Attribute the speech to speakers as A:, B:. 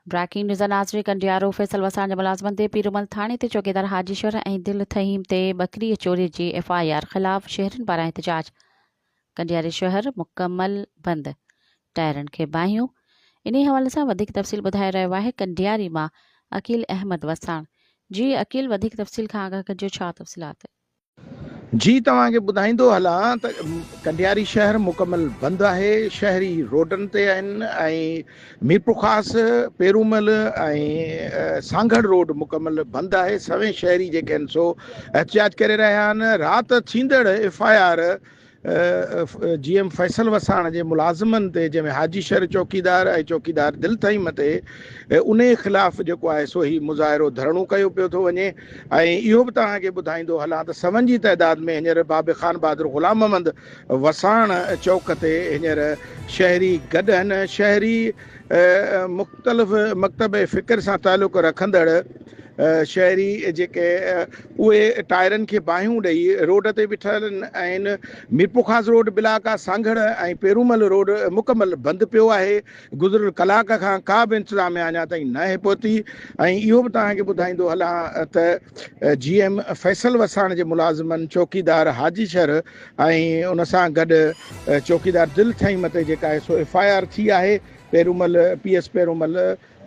A: Breaking news नाज़री Kandiaro Faisal वसान जे मुलाज़मन ते पीरूमल थाणे ते चौकीदार हाजीश्वर ऐं दिल थहीम ते बकरी चोरी जी FIR ख़िलाफ़ शहरनि पारां एहतजाज। कंडियारी शहर मुकमल बंद, टायरनि खे बाहियूं। इन हवाले सां वधीक तफ़सील ॿुधाए रहियो आहे कंडियारी मां अकील अहमद वसाण। जी अकील, वधीक तफ़सील खां आगाह कजो, छा तफ़सीलात?
B: जी तव्हांखे ॿुधाईंदो हलां त कंडियारी शहर मुकमल बंदि आहे। शहरी रोडनि ते आहिनि ऐं मीरपुर ख़ासि, पेरूमल ऐं सांगड़ रोड मुकमल बंदि आहे। सभई शहरी जेके आहिनि सो एहतिजाज करे रहिया आहिनि। राति थींदड़ FIR GM फैसल वसाण जे मुलाज़िमनि ते, जंहिंमें हाजीशर चौकीदार ऐं चौकीदार दिल थईम ते, उन ख़िलाफ़ जेको आहे सो ही मुज़ाहिरो धरणो कयो पियो थो वञे। ऐं इहो बि तव्हांखे ॿुधाईंदो हलां त 7 जी तइदाद में हींअर बाबे ख़ान बहादुर ग़ुलाम मोहम्मद वसाण चौक ते हींअर शहरी गॾु आहिनि। शहरी मुख़्तलिफ़ मकतब फ़िक्र सां तालुक़ रखंदड़ शहरी जेके उहे टायरनि खे बाहियूं ॾेई रोड ते बीठल आहिनि। मीरपुर ख़ासि रोड बिलाका, सांगड़ ऐं पेरूमल रोड मुकमल बंदि पियो आहे। गुज़िरियल कलाक खां का बि इंतिज़ामिया अञा ताईं न आहे पहुती। ऐं इहो बि तव्हांखे ॿुधाईंदो हलां त GM फैसल वसाण जे मुलाज़िमनि, चौकीदार हाजीशर ऐं उन सां गॾु चौकीदार दिल थईम ते जेका आहे सो FIR थी आहे। पेरूमल PS पेरूमल